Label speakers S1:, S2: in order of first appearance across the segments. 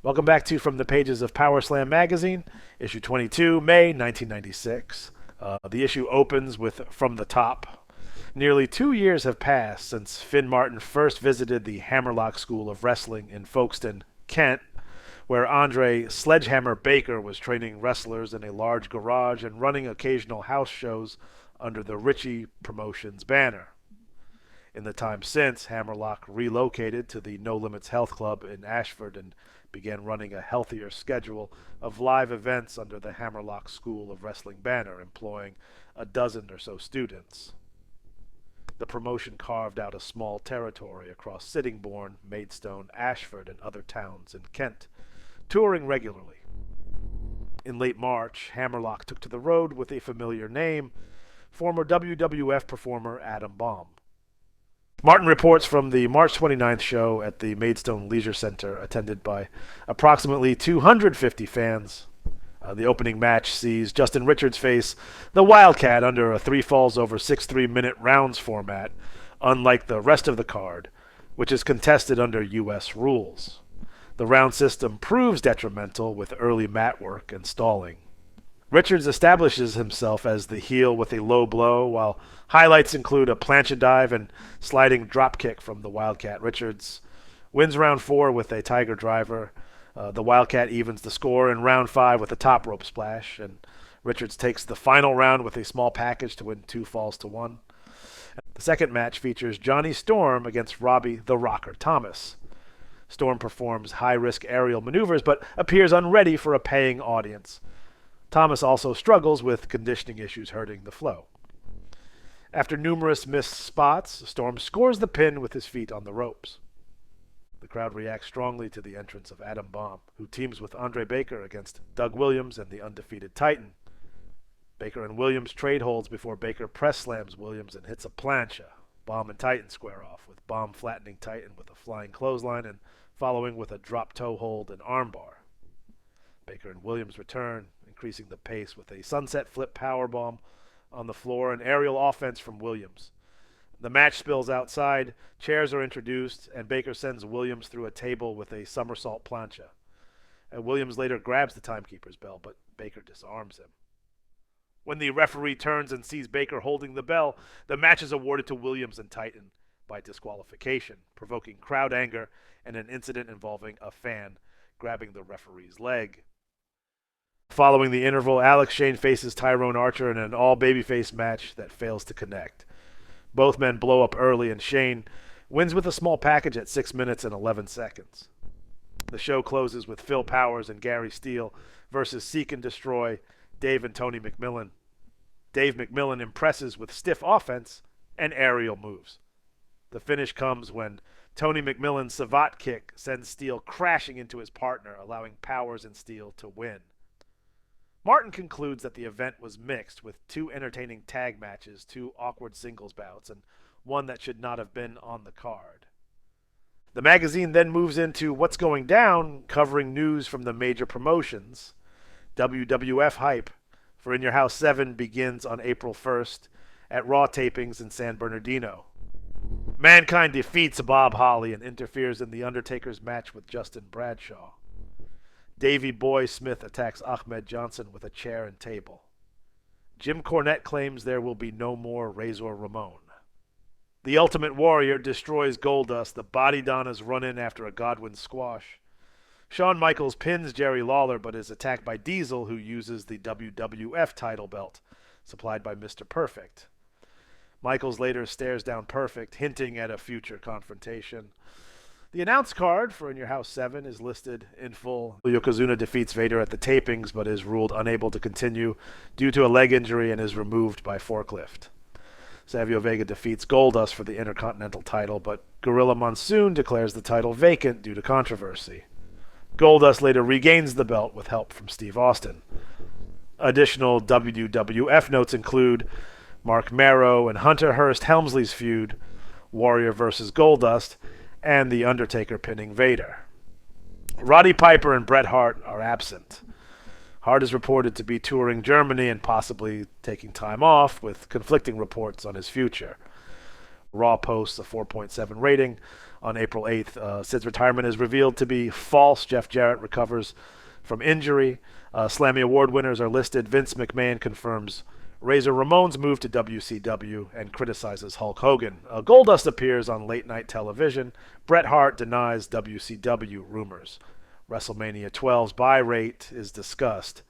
S1: Welcome back to From the Pages of Power Slam Magazine, issue 22, May 1996. The issue opens with From the Top. Nearly 2 years have passed since Finn Martin first visited the Hammerlock School of Wrestling in Folkestone, Kent, where Andre Sledgehammer Baker was training wrestlers in a large garage and running occasional house shows under the Ritchie Promotions banner. In the time since, Hammerlock relocated to the No Limits Health Club in Ashford and began running a healthier schedule of live events under the Hammerlock School of Wrestling banner, employing a dozen or so students. The promotion carved out a small territory across Sittingbourne, Maidstone, Ashford, and other towns in Kent, touring regularly. In late March, Hammerlock took to the road with a familiar name, former WWF performer Adam Bomb. Martin reports from the March 29th show at the Maidstone Leisure Center, attended by approximately 250 fans. The opening match sees Justin Richards face the Wildcat under a 3 falls over 6 3-minute rounds format, unlike the rest of the card, which is contested under U.S. rules. The round system proves detrimental with early mat work and stalling. Richards establishes himself as the heel with a low blow, while highlights include a plancha dive and sliding dropkick from the Wildcat. Richards wins round 4 with a Tiger Driver. The Wildcat evens the score in round 5 with a top rope splash, and Richards takes the final round with a small package to win 2 falls to 1. The second match features Johnny Storm against Robbie the Rocker Thomas. Storm performs high-risk aerial maneuvers, but appears unready for a paying audience. Thomas also struggles with conditioning issues hurting the flow. After numerous missed spots, Storm scores the pin with his feet on the ropes. The crowd reacts strongly to the entrance of Adam Bomb, who teams with Andre Baker against Doug Williams and the undefeated Titan. Baker and Williams trade holds before Baker press slams Williams and hits a plancha. Bomb and Titan square off, with Bomb flattening Titan with a flying clothesline and following with a drop toe hold and armbar. Baker and Williams return, increasing the pace with a sunset flip powerbomb on the floor and aerial offense from Williams. The match spills outside, chairs are introduced, and Baker sends Williams through a table with a somersault plancha. Williams later grabs the timekeeper's bell, but Baker disarms him. When the referee turns and sees Baker holding the bell, the match is awarded to Williams and Titan by disqualification, provoking crowd anger and an incident involving a fan grabbing the referee's leg. Following the interval, Alex Shane faces Tyrone Archer in an all-babyface match that fails to connect. Both men blow up early, and Shane wins with a small package at 6 minutes and 11 seconds. The show closes with Phil Powers and Gary Steele versus Seek and Destroy, Dave and Tony McMillan. Dave McMillan impresses with stiff offense and aerial moves. The finish comes when Tony McMillan's savate kick sends Steele crashing into his partner, allowing Powers and Steele to win. Martin concludes that the event was mixed, with 2 entertaining tag matches, 2 awkward singles bouts, and 1 that should not have been on the card. The magazine then moves into What's Going Down, covering news from the major promotions. WWF hype for In Your House 7 begins on April 1st at Raw tapings in San Bernardino. Mankind defeats Bob Holly and interferes in The Undertaker's match with Justin Bradshaw. Davey Boy Smith attacks Ahmed Johnson with a chair and table. Jim Cornette claims there will be no more Razor Ramon. The Ultimate Warrior destroys Goldust. The Body Donnas run in after a Godwin squash. Shawn Michaels pins Jerry Lawler but is attacked by Diesel, who uses the WWF title belt, supplied by Mr. Perfect. Michaels later stares down Perfect, hinting at a future confrontation. The announce card for In Your House 7 is listed in full. Yokozuna defeats Vader at the tapings, but is ruled unable to continue due to a leg injury and is removed by forklift. Savio Vega defeats Goldust for the Intercontinental title, but Gorilla Monsoon declares the title vacant due to controversy. Goldust later regains the belt with help from Steve Austin. Additional WWF notes include Mark Marrow and Hunter Hearst Helmsley's feud, Warrior versus Goldust, and The Undertaker pinning Vader. Roddy Piper and Bret Hart are absent. Hart is reported to be touring Germany and possibly taking time off, with conflicting reports on his future. Raw posts a 4.7 rating on April 8th. Sid's retirement is revealed to be false. Jeff Jarrett recovers from injury. Slammy Award winners are listed. Vince McMahon confirms Razor Ramon's move to WCW and criticizes Hulk Hogan. Goldust appears on late night television. Bret Hart denies WCW rumors. WrestleMania 12's buy rate is discussed.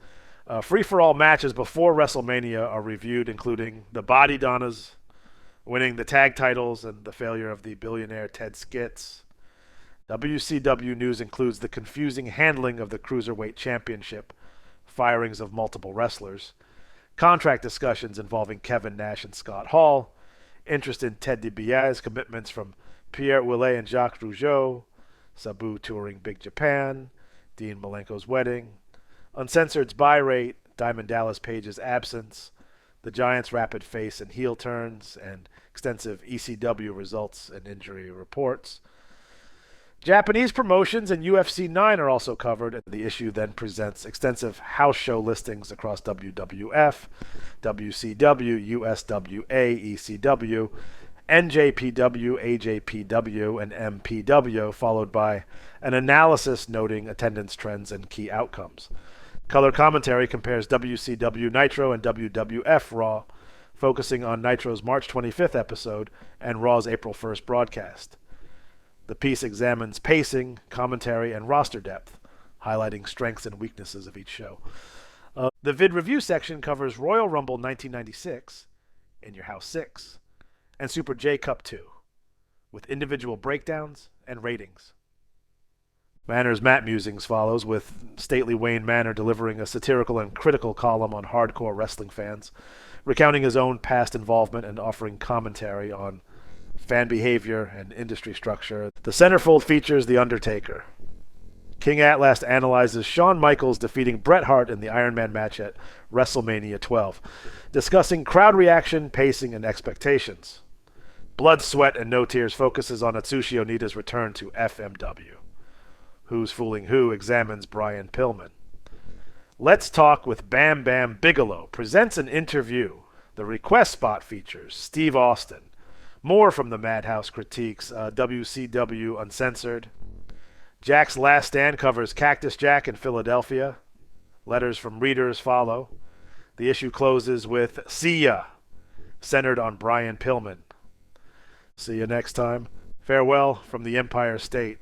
S1: Free-for-all matches before WrestleMania are reviewed, including the Body Donnas winning the tag titles and the failure of the billionaire Ted Skitz. WCW news includes the confusing handling of the Cruiserweight Championship, firings of multiple wrestlers, contract discussions involving Kevin Nash and Scott Hall, interest in Ted DiBiase, commitments from Pierre Ouellet and Jacques Rougeau, Sabu touring Big Japan, Dean Malenko's wedding, Uncensored's buy rate, Diamond Dallas Page's absence, the Giants' rapid face and heel turns, and extensive ECW results and injury reports. Japanese promotions and UFC 9 are also covered, and the issue then presents extensive house show listings across WWF, WCW, USWA, ECW, NJPW, AJPW, and MPW, followed by an analysis noting attendance trends and key outcomes. Color commentary compares WCW Nitro and WWF Raw, focusing on Nitro's March 25th episode and Raw's April 1st broadcast. The piece examines pacing, commentary, and roster depth, highlighting strengths and weaknesses of each show. The vid review section covers Royal Rumble 1996, In Your House 6, and Super J Cup 2, with individual breakdowns and ratings. Manor's Matt Musings follows, with Stately Wayne Manor delivering a satirical and critical column on hardcore wrestling fans, recounting his own past involvement and offering commentary on fan behavior and industry structure. The centerfold features The Undertaker. King Atlas analyzes Shawn Michaels defeating Bret Hart in the Iron Man match at WrestleMania 12, discussing crowd reaction, pacing, and expectations. Blood, Sweat, and No Tears focuses on Atsushi Onita's return to FMW. Who's Fooling Who examines Brian Pillman. Let's Talk with Bam Bam Bigelow presents an interview. The request spot features Steve Austin. More from the Madhouse critiques WCW Uncensored. Jack's Last Stand covers Cactus Jack in Philadelphia. Letters from readers follow. The issue closes with See Ya, centered on Brian Pillman. See you next time. Farewell from the Empire State.